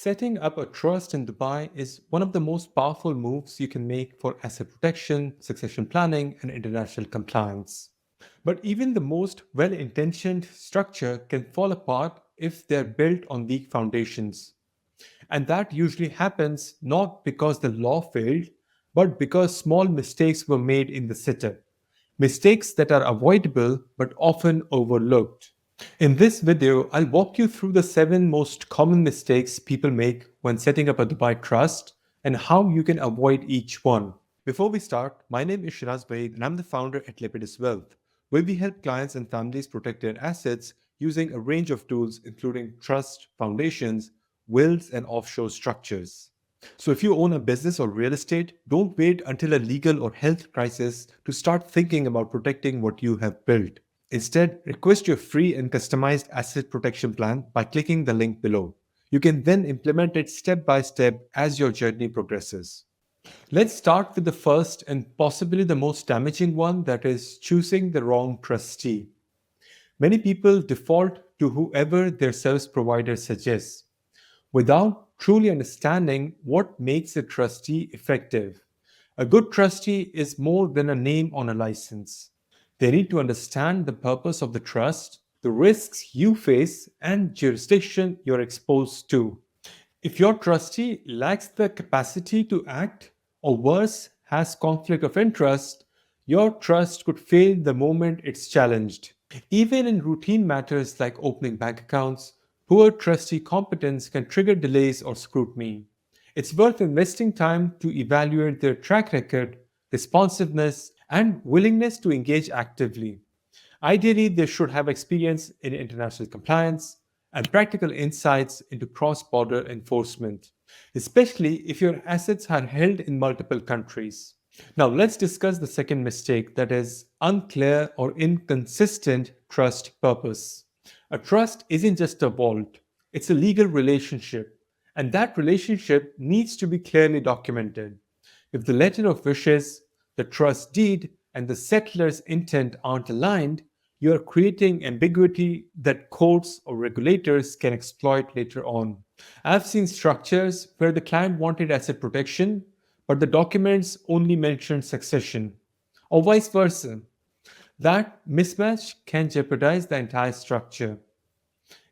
Setting up a trust in Dubai is one of the most powerful moves you can make for asset protection, succession planning, and international compliance. But even the most well intentioned structure can fall apart if they're built on weak foundations. And that usually happens not because the law failed, but because small mistakes were made in the setup. Mistakes that are avoidable but often overlooked. In this video, I'll walk you through the 7 most common mistakes people make when setting up a Dubai trust and how you can avoid each one. Before we start, my name is Shiraz Baid and I'm the founder at Lepidus Wealth, where we help clients and families protect their assets using a range of tools including trust, foundations, wills, and offshore structures. So if you own a business or real estate, don't wait until a legal or health crisis to start thinking about protecting what you have built. Instead, request your free and customized asset protection plan by clicking the link below. You can then implement it step by step as your journey progresses. Let's start with the first and possibly the most damaging one, that is choosing the wrong trustee. Many people default to whoever their service provider suggests without truly understanding what makes a trustee effective. A good trustee is more than a name on a license. They need to understand the purpose of the trust, the risks you face, and jurisdiction you're exposed to. If your trustee lacks the capacity to act, or worse, has conflict of interest, your trust could fail the moment it's challenged. Even in routine matters like opening bank accounts, poor trustee competence can trigger delays or scrutiny. It's worth investing time to evaluate their track record, responsiveness, and willingness to engage actively. Ideally, they should have experience in international compliance and practical insights into cross border enforcement, especially if your assets are held in multiple countries. Now, let's discuss the second mistake, that is unclear or inconsistent trust purpose. A trust isn't just a vault, it's a legal relationship, and that relationship needs to be clearly documented. If the letter of wishes, the trust deed, and the settler's intent aren't aligned, you are creating ambiguity that courts or regulators can exploit later on. I've seen structures where the client wanted asset protection, but the documents only mentioned succession, or vice versa. That mismatch can jeopardize the entire structure.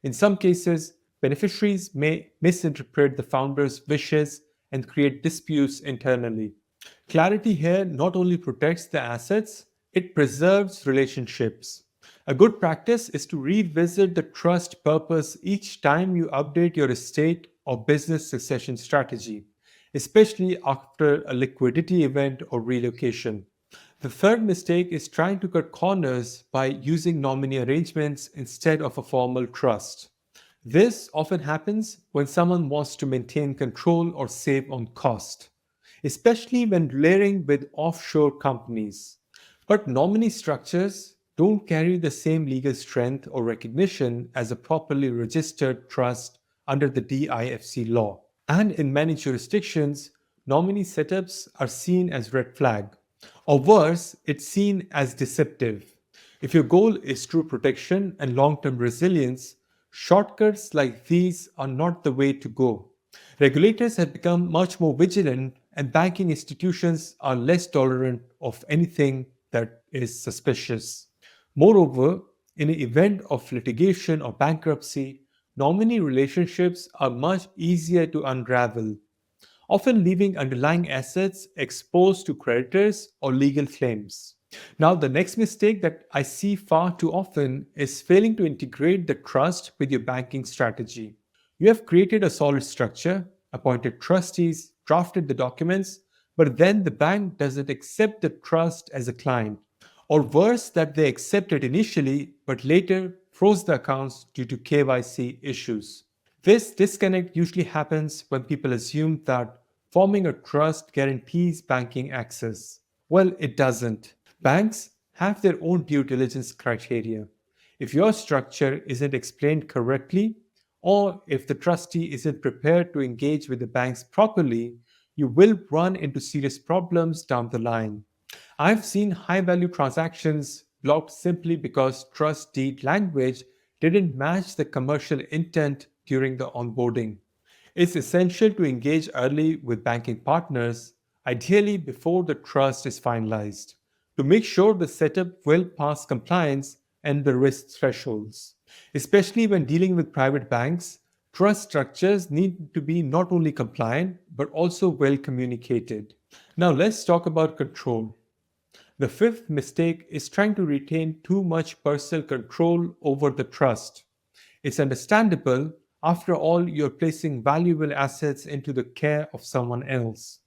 In some cases, beneficiaries may misinterpret the founder's wishes and create disputes internally. Clarity here not only protects the assets, it preserves relationships. A good practice is to revisit the trust purpose each time you update your estate or business succession strategy, especially after a liquidity event or relocation. The third mistake is trying to cut corners by using nominee arrangements instead of a formal trust. This often happens when someone wants to maintain control or save on cost, especially when layering with offshore companies. But nominee structures don't carry the same legal strength or recognition as a properly registered trust under the DIFC law. And in many jurisdictions, nominee setups are seen as red flag. Or worse, it's seen as deceptive. If your goal is true protection and long term resilience, shortcuts like these are not the way to go. Regulators have become much more vigilant, and banking institutions are less tolerant of anything that is suspicious. Moreover, in the event of litigation or bankruptcy, nominee relationships are much easier to unravel, often leaving underlying assets exposed to creditors or legal claims. Now, the next mistake that I see far too often is failing to integrate the trust with your banking strategy. You have created a solid structure, appointed trustees, drafted the documents, but then the bank doesn't accept the trust as a client. Or worse, that they accept it initially but later froze the accounts due to KYC issues. This disconnect usually happens when people assume that forming a trust guarantees banking access. Well, it doesn't. Banks have their own due diligence criteria. If your structure isn't explained correctly, or if the trustee isn't prepared to engage with the banks properly, you will run into serious problems down the line. I've seen high value transactions blocked simply because trust deed language didn't match the commercial intent during the onboarding. It's essential to engage early with banking partners, ideally before the trust is finalized, to make sure the setup will pass compliance and the risk thresholds. Especially when dealing with private banks, trust structures need to be not only compliant but also well communicated. Now, let's talk about control. The fifth mistake is trying to retain too much personal control over the trust. It's understandable. After all, you're placing valuable assets into the care of someone else.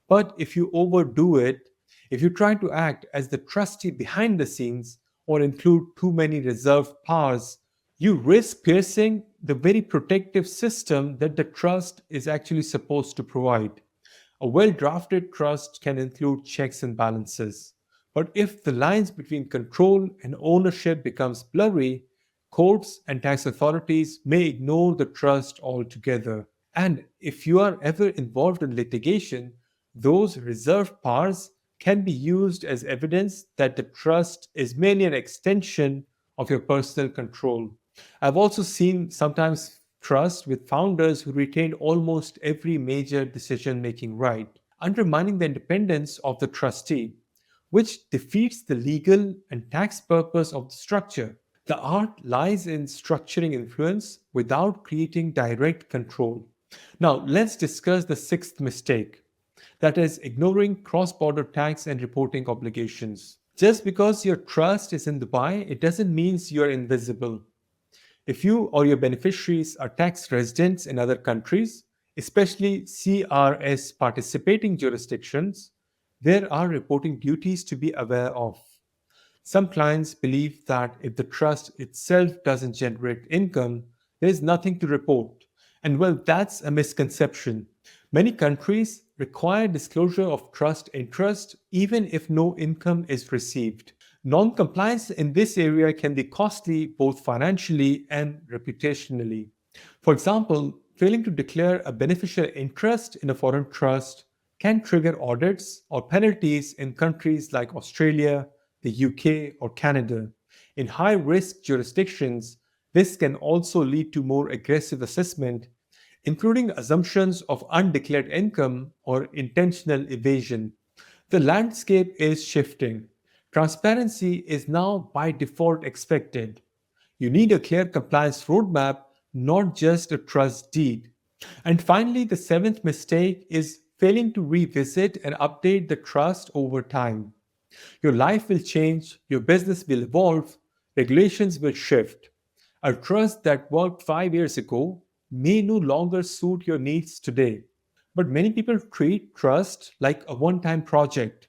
But if you overdo it, if you try to act as the trustee behind the scenes or include too many reserved powers, you risk piercing the very protective system that the trust is actually supposed to provide. A well drafted trust can include checks and balances. But if the lines between control and ownership becomes blurry, courts and tax authorities may ignore the trust altogether. And if you are ever involved in litigation, those reserved powers can be used as evidence that the trust is merely an extension of your personal control. I've also seen sometimes trust with founders who retained almost every major decision making right, undermining the independence of the trustee, which defeats the legal and tax purpose of the structure. The art lies in structuring influence without creating direct control. Now, let's discuss the sixth mistake, that is, ignoring cross border tax and reporting obligations. Just because your trust is in Dubai, it doesn't mean you're invisible. If you or your beneficiaries are tax residents in other countries, especially CRS participating jurisdictions, there are reporting duties to be aware of. Some clients believe that if the trust itself doesn't generate income, there is nothing to report. And well, that's a misconception. Many countries require disclosure of trust interest even if no income is received. Non compliance in this area can be costly both financially and reputationally. For example, failing to declare a beneficial interest in a foreign trust can trigger audits or penalties in countries like Australia, the UK, or Canada. In high risk jurisdictions, this can also lead to more aggressive assessment, including assumptions of undeclared income or intentional evasion. The landscape is shifting. Transparency is now by default expected. You need a clear compliance roadmap, not just a trust deed. And finally, the seventh mistake is failing to revisit and update the trust over time. Your life will change, your business will evolve, regulations will shift. A trust that worked 5 years ago may no longer suit your needs today. But many people treat trust like a one time project.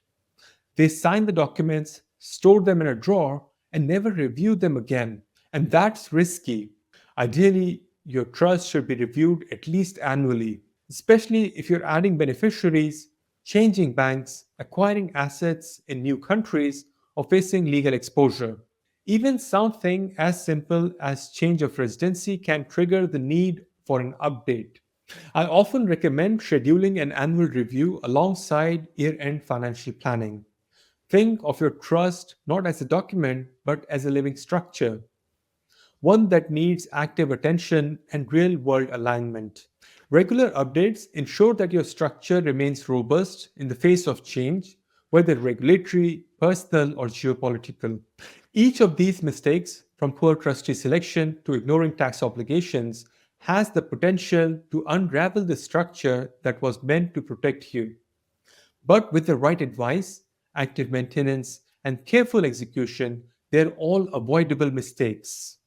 They sign the documents, store them in a drawer, and never review them again. And that's risky. Ideally, your trust should be reviewed at least annually, especially if you're adding beneficiaries, changing banks, acquiring assets in new countries, or facing legal exposure. Even something as simple as change of residency can trigger the need for an update. I often recommend scheduling an annual review alongside year end financial planning. Think of your trust not as a document but as a living structure, one that needs active attention and real world alignment. Regular updates ensure that your structure remains robust in the face of change, whether regulatory, personal, or geopolitical. Each of these mistakes, from poor trustee selection to ignoring tax obligations, has the potential to unravel the structure that was meant to protect you. But with the right advice, active maintenance, and careful execution, they're all avoidable mistakes.